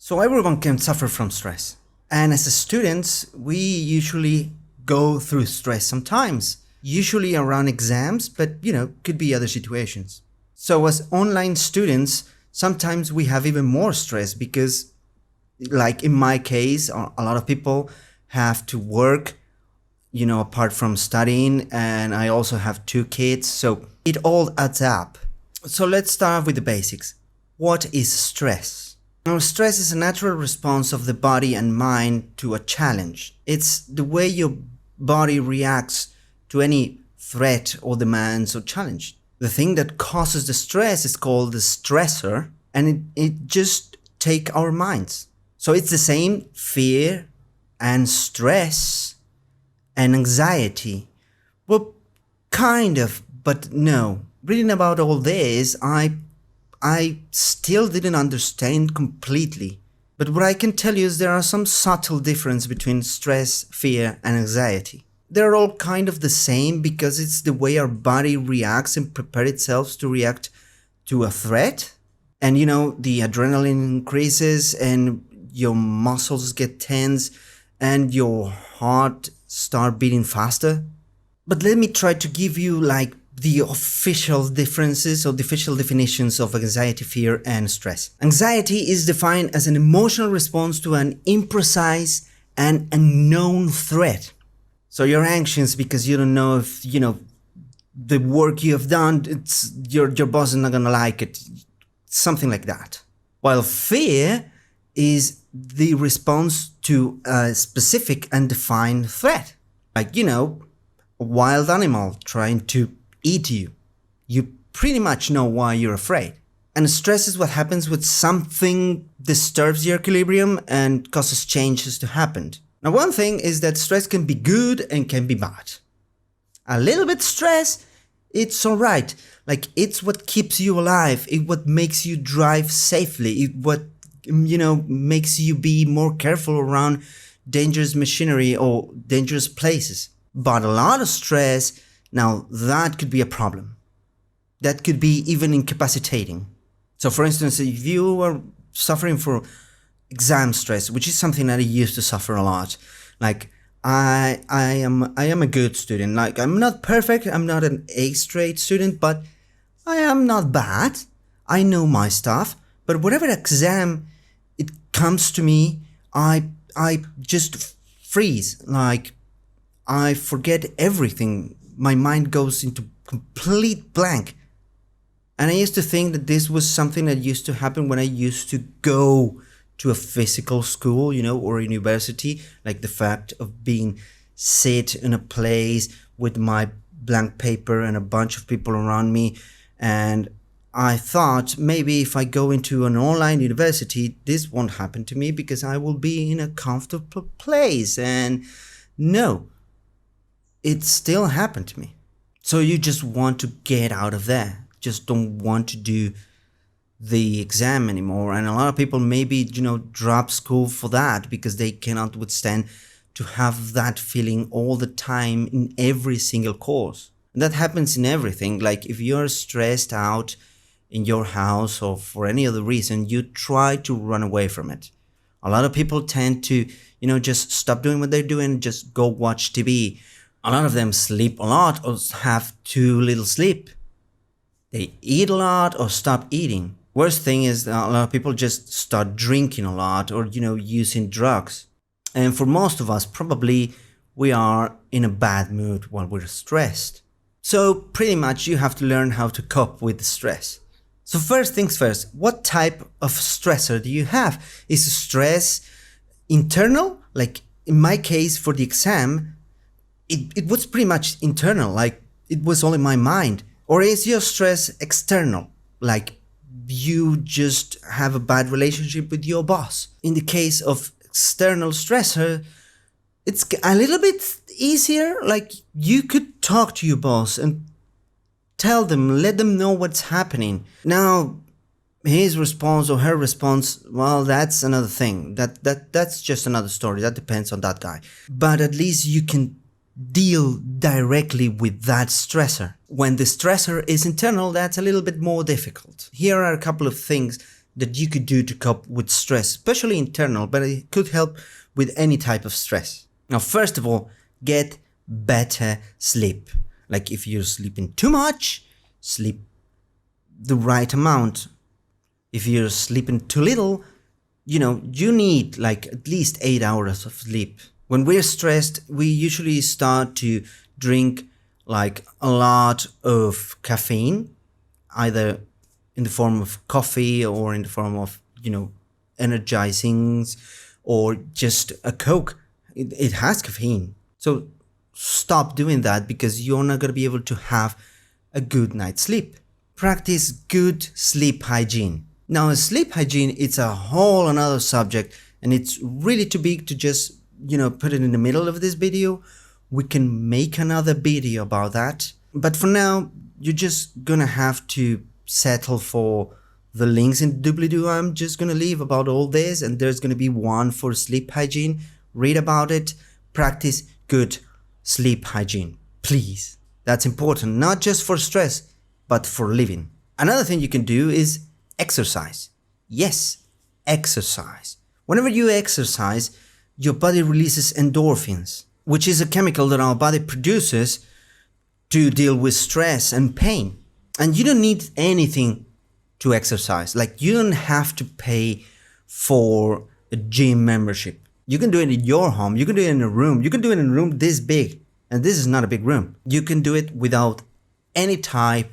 So everyone can suffer from stress. And as a students, we usually go through stress sometimes, usually around exams, but could be other situations. So as online students, sometimes we have even more stress because, like in my case, a lot of people have to work, apart from studying, and I also have 2 kids, so it all adds up. So let's start with the basics. What is stress? Now, stress is a natural response of the body and mind to a challenge. It's the way your body reacts to any threat or demands or challenge. The thing that causes the stress is called the stressor, and it just takes our minds. So it's the same fear and stress and anxiety. Well, kind of, but no. Reading about all this, I still didn't understand completely. But what I can tell you is there are some subtle differences between stress, fear, and anxiety. They're all kind of the same because it's the way our body reacts and prepares itself to react to a threat. And the adrenaline increases and your muscles get tense and your heart start beating faster. But let me try to give you the official differences or the official definitions of anxiety, fear, and stress. Anxiety is defined as an emotional response to an imprecise and unknown threat. So you're anxious because you don't know if, the work you have done, your boss is not going to like it. Something like that. While fear is the response to a specific and defined threat. Like, a wild animal trying to eat you. You pretty much know why you're afraid. And stress is what happens when something disturbs your equilibrium and causes changes to happen. Now, one thing is that stress can be good and can be bad. A little bit stress, it's alright. It's what keeps you alive. It's what makes you drive safely. It's what, makes you be more careful around dangerous machinery or dangerous places. But a lot of stress, now that could be a problem. That could be even incapacitating. So for instance, if you are suffering from exam stress, which is something that I used to suffer a lot, I am a good student. I'm not perfect, I'm not an A straight student, but I am not bad. I know my stuff. But whatever exam it comes to me, I just freeze. I forget everything. My mind goes into complete blank. And I used to think that this was something that used to happen when I used to go to a physical school, or a university, like the fact of being sit in a place with my blank paper and a bunch of people around me. And I thought maybe if I go into an online university, this won't happen to me because I will be in a comfortable place. And no, it still happened to me. So you just want to get out of there. Just don't want to do the exam anymore. And a lot of people maybe, drop school for that because they cannot withstand to have that feeling all the time in every single course. And that happens in everything. If you're stressed out in your house or for any other reason, you try to run away from it. A lot of people tend to, just stop doing what they're doing, just go watch TV. A lot of them sleep a lot or have too little sleep. They eat a lot or stop eating. Worst thing is that a lot of people just start drinking a lot or, using drugs. And for most of us, probably we are in a bad mood while we're stressed. So pretty much you have to learn how to cope with the stress. So first things first, what type of stressor do you have? Is stress internal? In my case for the exam, it was pretty much internal, it was all in my mind. Or is your stress external? You just have a bad relationship with your boss. In the case of external stressor, it's a little bit easier. You could talk to your boss and tell them, let them know what's happening. Now, his response or her response, well, that's another thing. That's just another story. That depends on that guy. But at least you can deal directly with that stressor. When the stressor is internal, that's a little bit more difficult. Here are a couple of things that you could do to cope with stress, especially internal, but it could help with any type of stress. Now, first of all, get better sleep. Like if you're sleeping too much, sleep the right amount. If you're sleeping too little, you need like at least 8 hours of sleep. When we're stressed, we usually start to drink like a lot of caffeine, either in the form of coffee or in the form of, energizings or just a Coke. It has caffeine. So stop doing that because you're not going to be able to have a good night's sleep. Practice good sleep hygiene. Now, sleep hygiene, it's a whole another subject, and it's really too big to just, put it in the middle of this video. We can make another video about that. But for now, you're just gonna have to settle for the links in the doobly-doo I'm just gonna leave about all this, and there's gonna be one for sleep hygiene. Read about it. Practice good sleep hygiene, please. That's important, not just for stress, but for living. Another thing you can do is exercise. Yes, exercise. Whenever you exercise, your body releases endorphins, which is a chemical that our body produces to deal with stress and pain. And you don't need anything to exercise. Like, you don't have to pay for a gym membership. You can do it in your home. You can do it in a room. You can do it in a room this big. And this is not a big room. You can do it without any type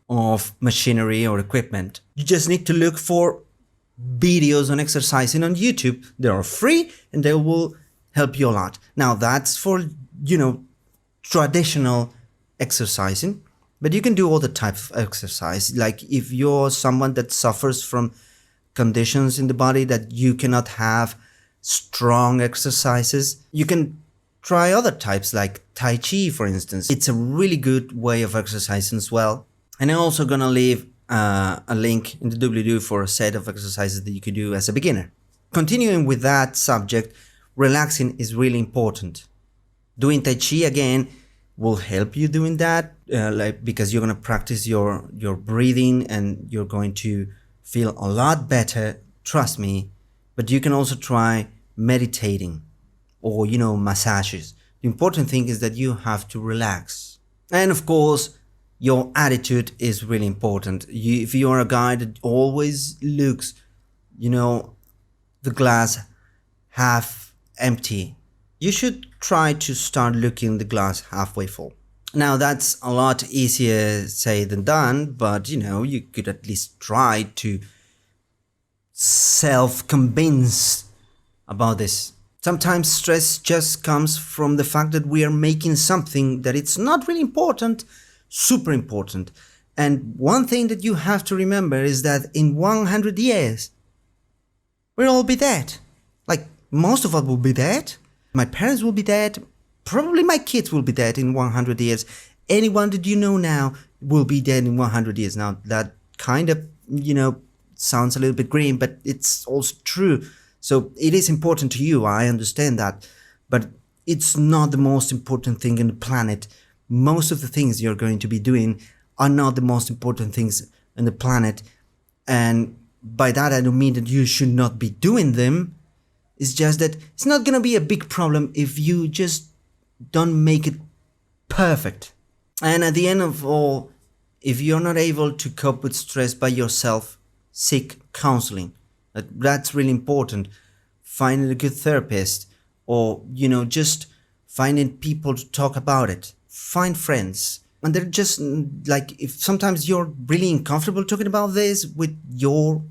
of machinery or equipment. You just need to look for videos on exercising on YouTube. They are free and they will help you a lot. Now, that's for, traditional exercising, but you can do all the types of exercise. Like if you're someone that suffers from conditions in the body that you cannot have strong exercises, you can try other types like Tai Chi, for instance. It's a really good way of exercising as well. And I'm also gonna leave a link in the doobly-doo for a set of exercises that you could do as a beginner. Continuing with that subject, relaxing is really important. Doing Tai Chi again will help you doing that, because you're gonna practice your breathing and you're going to feel a lot better, trust me. But you can also try meditating or, massages. The important thing is that you have to relax. And of course, your attitude is really important. If you're a guy that always looks, the glass half empty, you should try to start looking the glass halfway full. Now, that's a lot easier said than done, but you could at least try to self-convince about this. Sometimes stress just comes from the fact that we are making something that it's not really important super important. And one thing that you have to remember is that in 100 years, we'll all be dead. Like, most of us will be dead. My parents will be dead. Probably my kids will be dead in 100 years. Anyone that you know now will be dead in 100 years. Now, that kind of, sounds a little bit grim, but it's also true. So it is important to you. I understand that. But it's not the most important thing on the planet. Most of the things you're going to be doing are not the most important things on the planet. And by that, I don't mean that you should not be doing them. It's just that it's not going to be a big problem if you just don't make it perfect. And at the end of all, if you're not able to cope with stress by yourself, seek counseling. That's really important. Finding a good therapist, or, just finding people to talk about it. Find friends. And they're just like, if sometimes you're really uncomfortable talking about this with your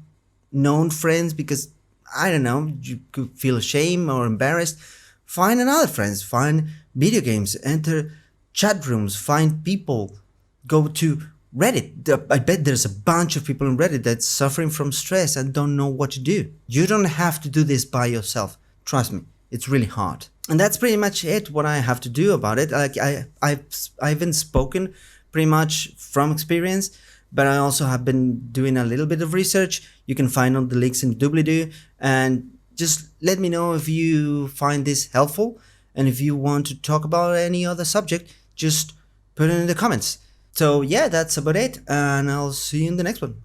known friends because, I don't know, you could feel ashamed or embarrassed, find another friends, find video games, enter chat rooms, find people, go to Reddit. I bet there's a bunch of people on Reddit that's suffering from stress and don't know what to do. You don't have to do this by yourself. Trust me, it's really hard. And that's pretty much it, what I have to do about it. Like I haven't spoken pretty much from experience, but I also have been doing a little bit of research. You can find all the links in doobly-doo, and just let me know if you find this helpful. And if you want to talk about any other subject, just put it in the comments. So yeah, that's about it, and I'll see you in the next one.